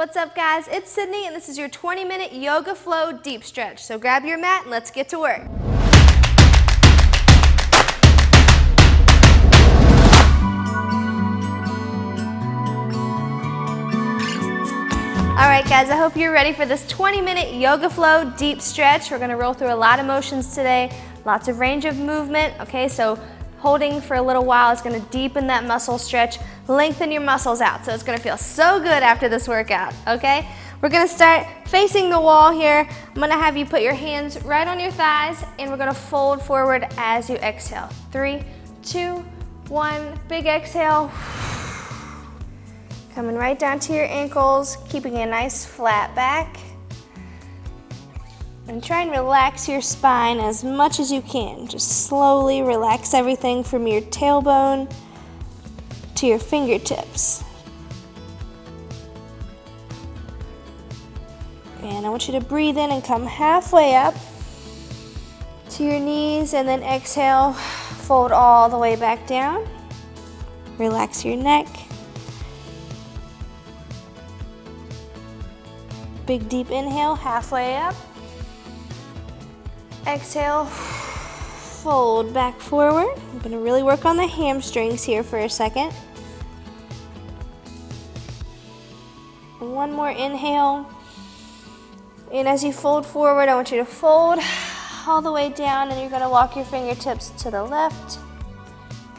What's up, guys? It's Sydney, and this is your 20-minute yoga flow deep stretch. So grab your mat and let's get to work. All right, guys, I hope you're ready for this 20-minute yoga flow deep stretch. We're gonna roll through a lot of motions today, lots of range of movement, okay? So holding for a little while is gonna deepen that muscle stretch, lengthen your muscles out. So it's gonna feel so good after this workout, okay? We're gonna start facing the wall here. I'm gonna have you put your hands right on your thighs, and we're gonna fold forward as you exhale. 3, 2, 1, big exhale. Coming right down to your ankles, keeping a nice flat back. And try and relax your spine as much as you can. Just slowly relax everything from your tailbone to your fingertips. And I want you to breathe in and come halfway up to your knees, and then exhale, fold all the way back down. Relax your neck. Big deep inhale, halfway up. Exhale, fold back forward. I'm gonna really work on the hamstrings here for a second. One more inhale. And as you fold forward, I want you to fold all the way down, and you're gonna walk your fingertips to the left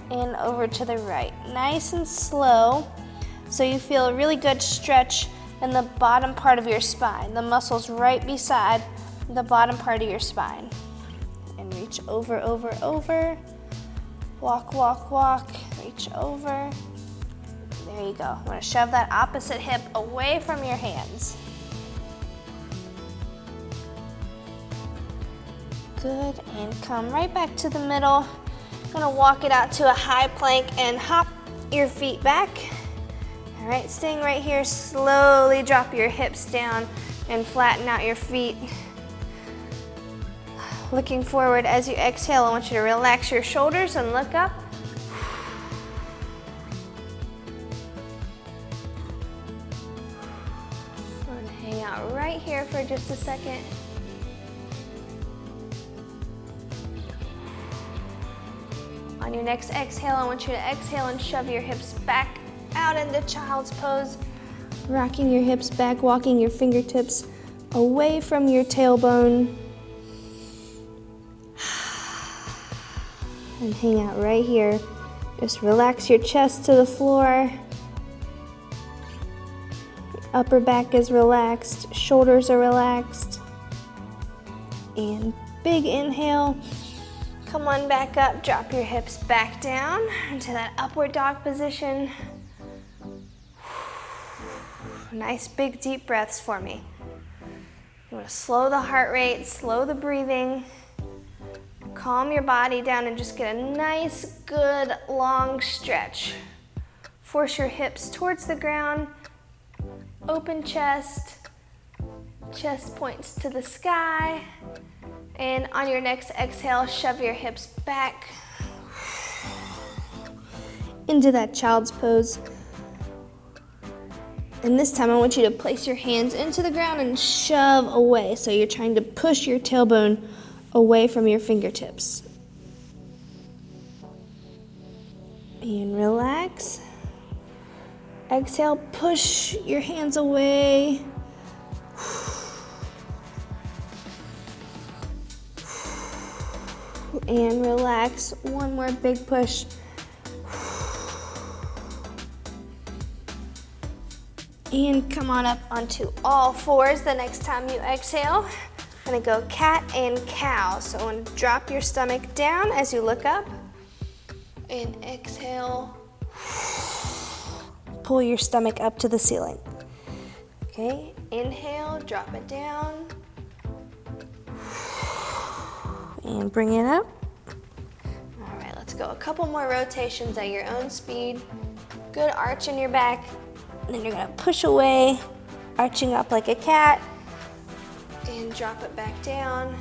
and over to the right. Nice and slow, so you feel a really good stretch in the bottom part of your spine, the muscles right beside the bottom part of your spine. And reach over, over, over. Walk, walk, walk, reach over. There you go. I'm gonna shove that opposite hip away from your hands. Good, and come right back to the middle. I'm gonna walk it out to a high plank and hop your feet back. All right, staying right here, slowly drop your hips down and flatten out your feet. Looking forward as you exhale, I want you to relax your shoulders and look up. I'm gonna hang out right here for just a second. On your next exhale, I want you to exhale and shove your hips back out into child's pose. Rocking your hips back, walking your fingertips away from your tailbone. And hang out right here. Just relax your chest to the floor. Your upper back is relaxed, shoulders are relaxed. And big inhale. Come on back up, drop your hips back down into that upward dog position. Nice big deep breaths for me. You want to slow the heart rate, slow the breathing. Calm your body down and just get a nice, good, long stretch. Force your hips towards the ground. Open chest. Chest points to the sky. And on your next exhale, shove your hips back into that child's pose. And this time I want you to place your hands into the ground and shove away. So you're trying to push your tailbone away from your fingertips. And relax. Exhale, push your hands away. And relax. One more big push. And come on up onto all fours the next time you exhale. I'm gonna go cat and cow. So I want to drop your stomach down as you look up. And exhale. Pull your stomach up to the ceiling. Okay, inhale, drop it down. And bring it up. All right, let's go a couple more rotations at your own speed. Good arch in your back. And then you're gonna push away, arching up like a cat, and drop it back down.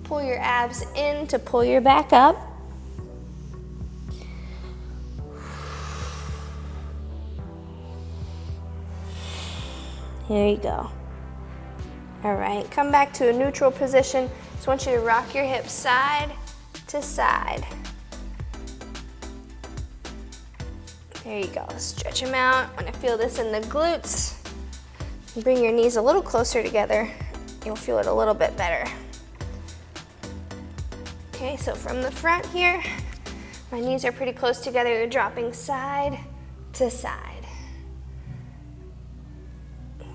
Pull your abs in to pull your back up. Here you go. All right, come back to a neutral position. Just want you to rock your hips side to side. There you go. Stretch them out. I want to feel this in the glutes. Bring your knees a little closer together. You'll feel it a little bit better. Okay, so from the front here, my knees are pretty close together. You're dropping side to side.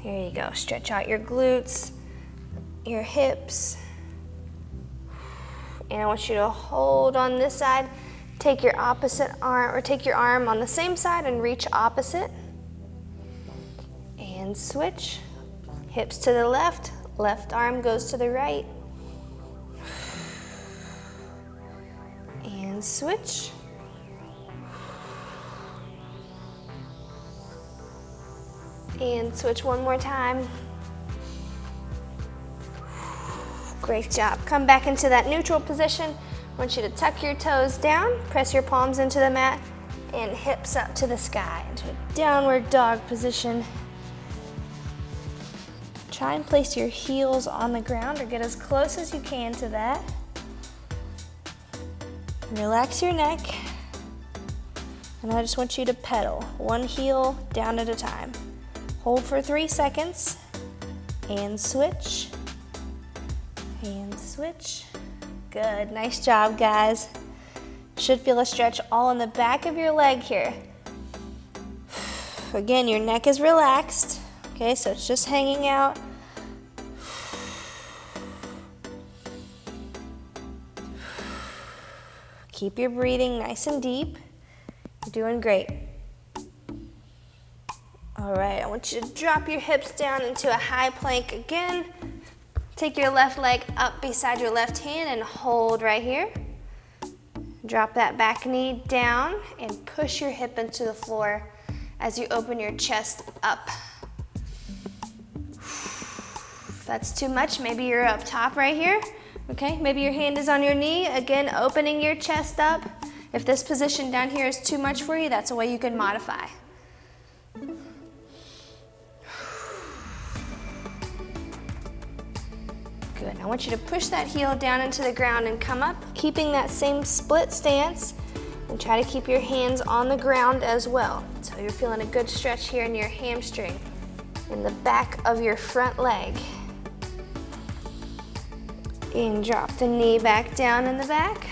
Here you go. Stretch out your glutes, your hips. And I want you to hold on this side. Take your opposite arm, or take your arm on the same side and reach opposite. And switch. Hips to the left, left arm goes to the right. And switch. And switch one more time. Great job. Come back into that neutral position. I want you to tuck your toes down, press your palms into the mat, and hips up to the sky, into a downward dog position. Try and place your heels on the ground or get as close as you can to that. Relax your neck. And I just want you to pedal, one heel down at a time. Hold for 3 seconds, and switch, and switch. Good, nice job, guys. Should feel a stretch all in the back of your leg here. Again, your neck is relaxed, okay, so it's just hanging out. Keep your breathing nice and deep. You're doing great. All right, I want you to drop your hips down into a high plank again. Take your left leg up beside your left hand and hold right here. Drop that back knee down and push your hip into the floor as you open your chest up. If that's too much, maybe you're up top right here. Okay, maybe your hand is on your knee. Again, opening your chest up. If this position down here is too much for you, that's a way you can modify. Good. I want you to push that heel down into the ground and come up, keeping that same split stance, and try to keep your hands on the ground as well. So you're feeling a good stretch here in your hamstring, in the back of your front leg. And drop the knee back down in the back.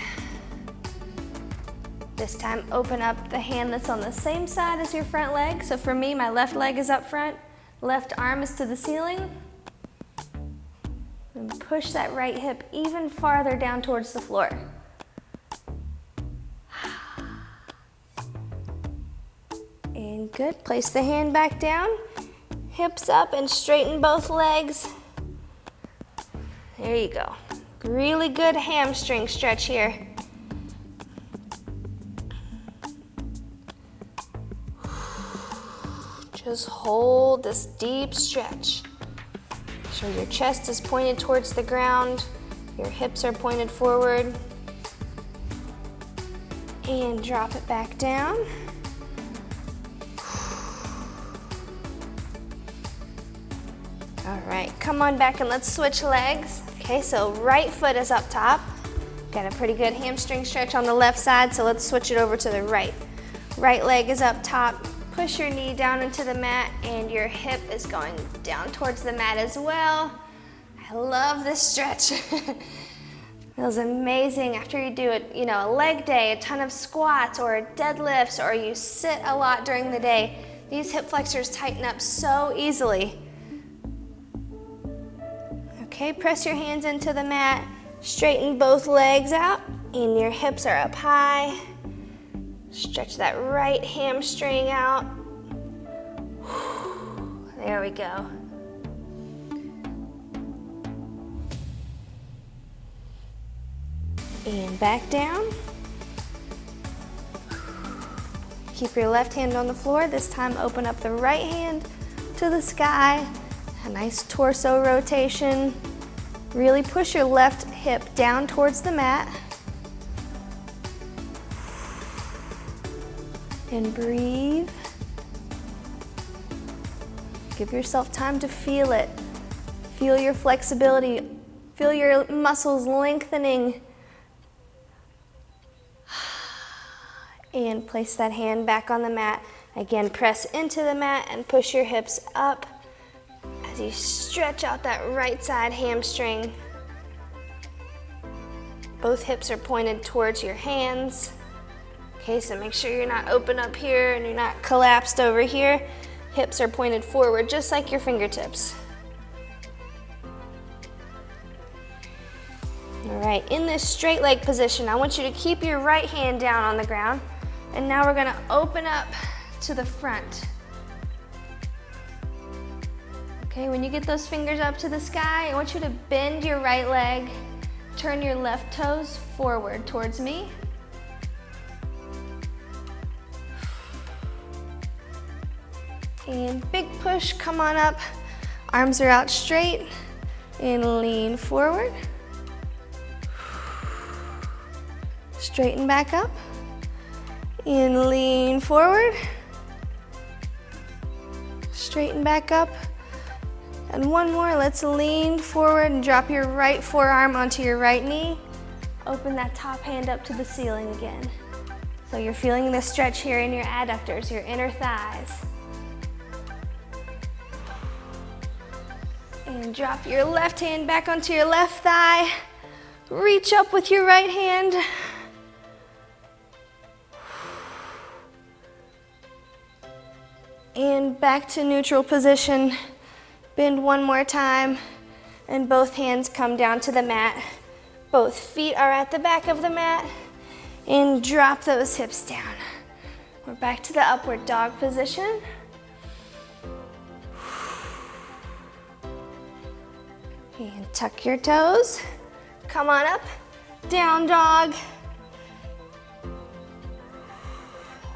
This time, open up the hand that's on the same side as your front leg. So for me, my left leg is up front, left arm is to the ceiling. And push that right hip even farther down towards the floor. And good. Place the hand back down, hips up, and straighten both legs. There you go. Really good hamstring stretch here. Just hold this deep stretch. Make sure your chest is pointed towards the ground, your hips are pointed forward. And drop it back down. All right, come on back and let's switch legs. Okay, so right foot is up top. Got a pretty good hamstring stretch on the left side, so let's switch it over to the right. Right leg is up top. Push your knee down into the mat and your hip is going down towards the mat as well. I love this stretch. Feels amazing after you do it, a leg day, a ton of squats or deadlifts, or you sit a lot during the day. These hip flexors tighten up so easily. Okay, press your hands into the mat, straighten both legs out, and your hips are up high. Stretch that right hamstring out. There we go. And back down. Keep your left hand on the floor. This time open up the right hand to the sky. A nice torso rotation. Really push your left hip down towards the mat. And breathe. Give yourself time to feel it. Feel your flexibility. Feel your muscles lengthening. And place that hand back on the mat. Again, press into the mat and push your hips up as you stretch out that right side hamstring. Both hips are pointed towards your hands. Okay, so make sure you're not open up here and you're not collapsed over here. Hips are pointed forward, just like your fingertips. All right, in this straight leg position, I want you to keep your right hand down on the ground. And now we're gonna open up to the front. Okay, when you get those fingers up to the sky, I want you to bend your right leg, turn your left toes forward towards me. And big push, come on up. Arms are out straight and lean forward. Straighten back up and lean forward. Straighten back up. And one more, let's lean forward and drop your right forearm onto your right knee. Open that top hand up to the ceiling again. So you're feeling the stretch here in your adductors, your inner thighs. And drop your left hand back onto your left thigh. Reach up with your right hand. And back to neutral position. Bend one more time. And both hands come down to the mat. Both feet are at the back of the mat. And drop those hips down. We're back to the upward dog position. And tuck your toes. Come on up. Down dog.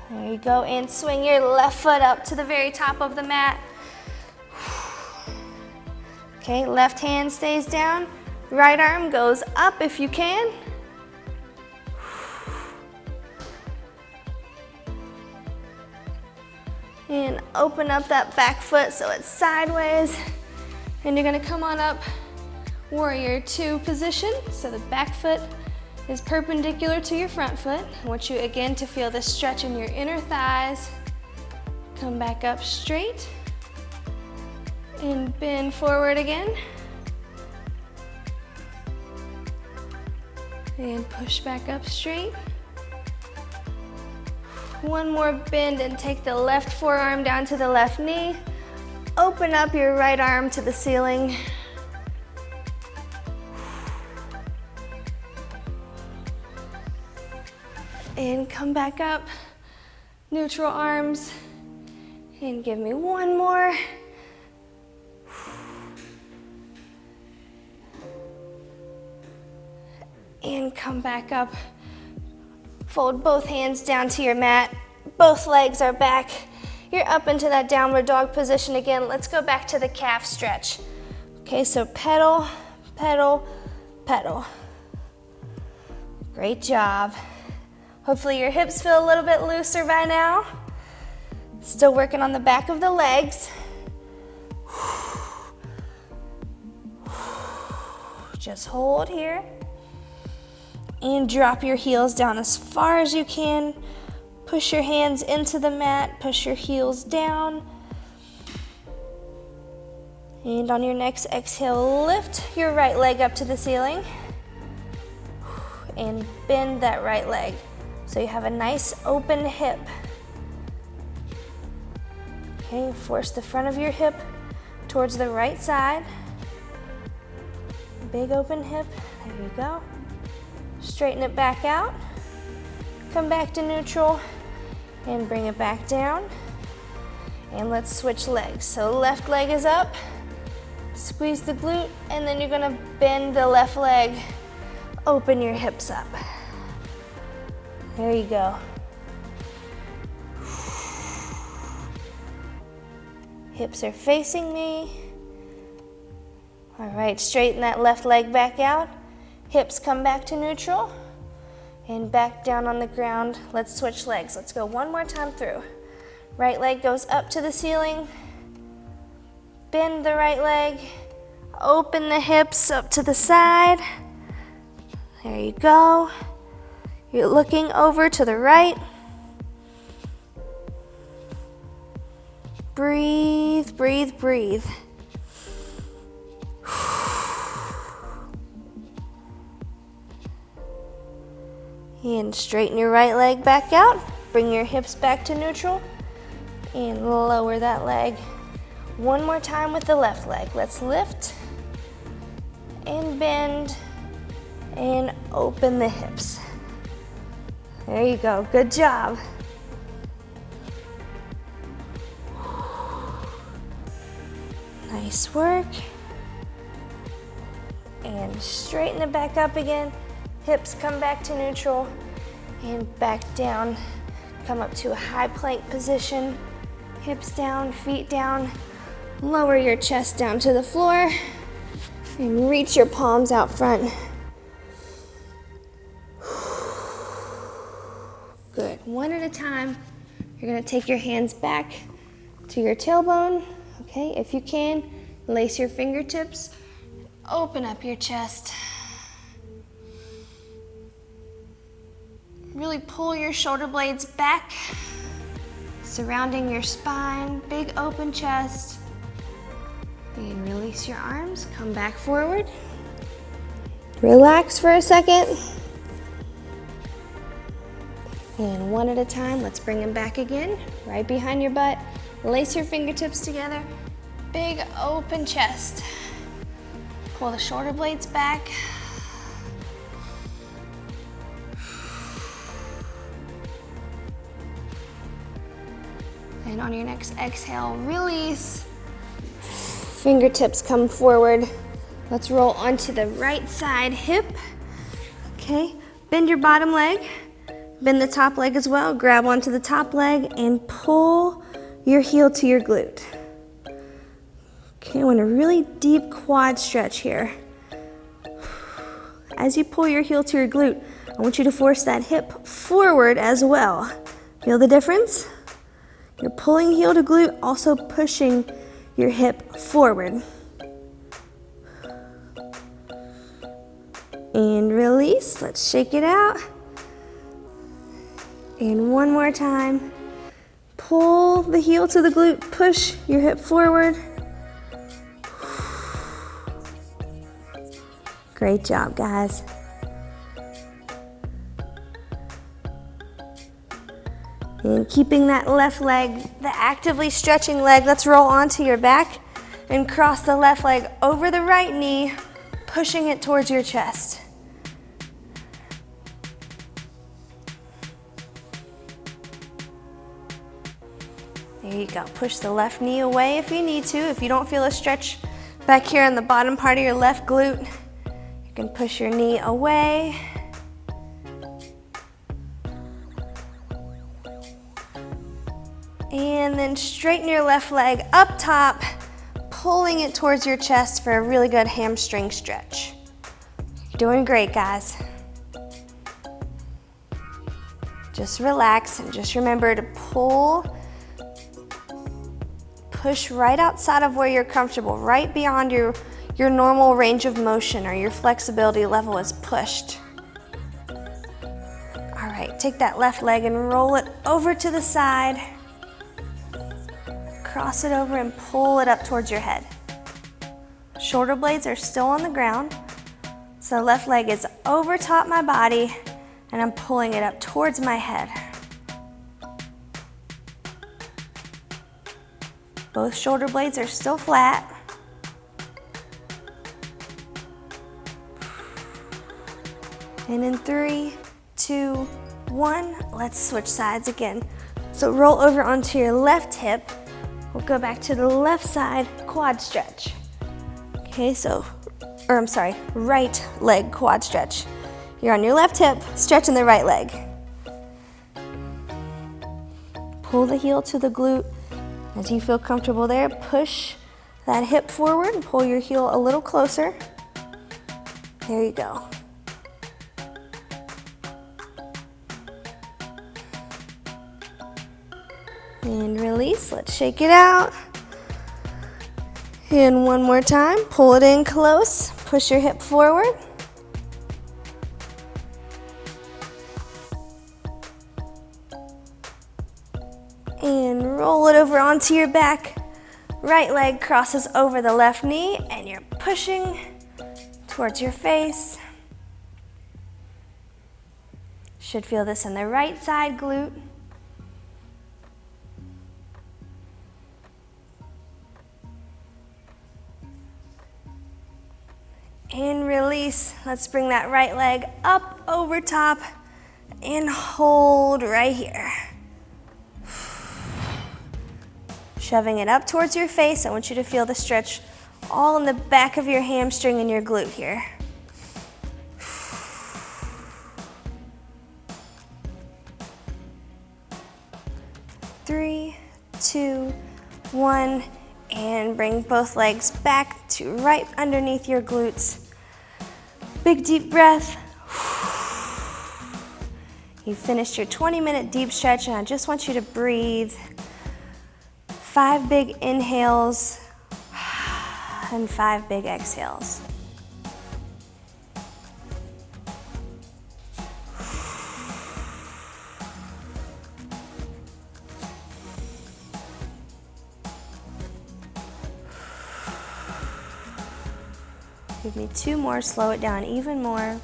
There you go. And swing your left foot up to the very top of the mat. Okay, left hand stays down. Right arm goes up if you can. And open up that back foot so it's sideways. And you're gonna come on up. Warrior two position, so the back foot is perpendicular to your front foot. I want you again to feel the stretch in your inner thighs. Come back up straight and bend forward again. And push back up straight. One more bend and take the left forearm down to the left knee. Open up your right arm to the ceiling. And come back up, neutral arms, and give me one more. And come back up. Fold both hands down to your mat. Both legs are back. You're up into that downward dog position again. Let's go back to the calf stretch. Okay, so pedal, pedal, pedal. Great job. Hopefully your hips feel a little bit looser by now. Still working on the back of the legs. Just hold here. And drop your heels down as far as you can. Push your hands into the mat, push your heels down. And on your next exhale, lift your right leg up to the ceiling. And bend that right leg. So you have a nice open hip. Okay, force the front of your hip towards the right side. Big open hip, there you go. Straighten it back out. Come back to neutral and bring it back down. And let's switch legs. So left leg is up, squeeze the glute, and then you're gonna bend the left leg, open your hips up. There you go. Hips are facing me. All right, straighten that left leg back out. Hips come back to neutral and back down on the ground. Let's switch legs. Let's go one more time through. Right leg goes up to the ceiling. bend the right leg, open the hips up to the side. There you go. You're looking over to the right. Breathe, breathe, breathe. And straighten your right leg back out. Bring your hips back to neutral and lower that leg. One more time with the left leg. Let's lift and bend and open the hips. There you go, good job. Nice work. And straighten it back up again. Hips come back to neutral and back down. Come up to a high plank position. Hips down, feet down. Lower your chest down to the floor and reach your palms out front. Good, one at a time. You're gonna take your hands back to your tailbone. Okay, if you can, lace your fingertips. Open up your chest. Really pull your shoulder blades back, surrounding your spine, big open chest. And release your arms, come back forward. Relax for a second. And one at a time, let's bring them back again, right behind your butt. Lace your fingertips together, big open chest. Pull the shoulder blades back. And on your next exhale, release. Fingertips come forward. Let's roll onto the right side hip. Okay, bend your bottom leg. Bend the top leg as well. Grab onto the top leg and pull your heel to your glute. Okay, I want a really deep quad stretch here. As you pull your heel to your glute, I want you to force that hip forward as well. Feel the difference? You're pulling heel to glute, also pushing your hip forward. And release, let's shake it out. And one more time. Pull the heel to the glute, push your hip forward. Great job, guys. And keeping that left leg, the actively stretching leg, let's roll onto your back and cross the left leg over the right knee, pushing it towards your chest. There you go. Push the left knee away if you need to. If you don't feel a stretch back here on the bottom part of your left glute, you can push your knee away. And then straighten your left leg up top, pulling it towards your chest for a really good hamstring stretch. You're doing great, guys. Just relax and just remember to push right outside of where you're comfortable, right beyond your normal range of motion or your flexibility level is pushed. All right, take that left leg and roll it over to the side. Cross it over and pull it up towards your head. Shoulder blades are still on the ground. So left leg is over top my body and I'm pulling it up towards my head. Both shoulder blades are still flat. And in 3, 2, 1, let's switch sides again. So roll over onto your left hip. We'll go back to the left side quad stretch. Okay, right leg quad stretch. You're on your left hip, stretching the right leg. Pull the heel to the glute. As you feel comfortable there, push that hip forward and pull your heel a little closer. There you go. And release, let's shake it out. And one more time, pull it in close, push your hip forward. And roll it over onto your back. Right leg crosses over the left knee and you're pushing towards your face. Should feel this in the right side glute. And release. Let's bring that right leg up over top and hold right here. Shoving it up towards your face. I want you to feel the stretch all in the back of your hamstring and your glute here. 3, 2, 1, and bring both legs back to right underneath your glutes. Big deep breath. You finished your 20-minute deep stretch and I just want you to breathe. 5 big inhales and 5 big exhales. Give me 2 more, slow it down even more.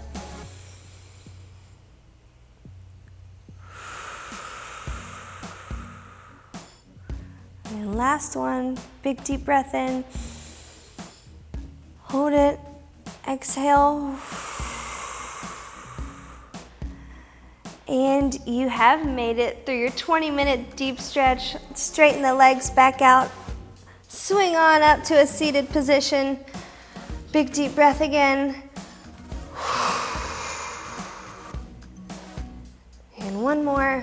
And last one, big deep breath in. Hold it, exhale. And you have made it through your 20-minute deep stretch. Straighten the legs back out. Swing on up to a seated position. Big deep breath again. And one more.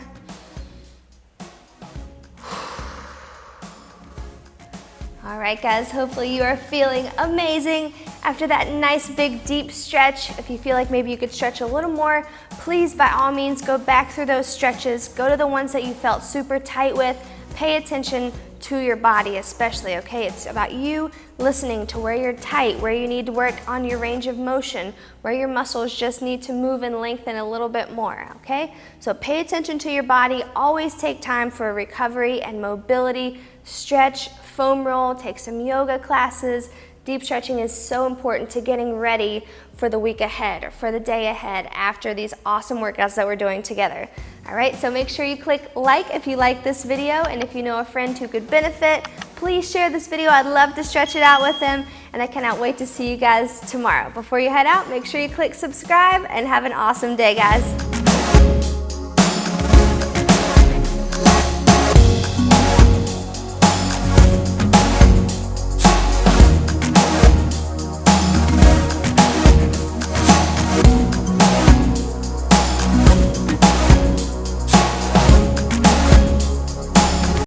All right, guys, hopefully you are feeling amazing after that nice big deep stretch. If you feel like maybe you could stretch a little more, please by all means go back through those stretches. Go to the ones that you felt super tight with. Pay attention to your body especially, okay? It's about you listening to where you're tight, where you need to work on your range of motion, where your muscles just need to move and lengthen a little bit more, okay? So pay attention to your body. Always take time for recovery and mobility. Stretch, foam roll, take some yoga classes. Deep stretching is so important to getting ready for the week ahead or for the day ahead after these awesome workouts that we're doing together. All right, so make sure you click like if you like this video, and if you know a friend who could benefit, please share this video. I'd love to stretch it out with them, and I cannot wait to see you guys tomorrow. Before you head out, make sure you click subscribe and have an awesome day, guys.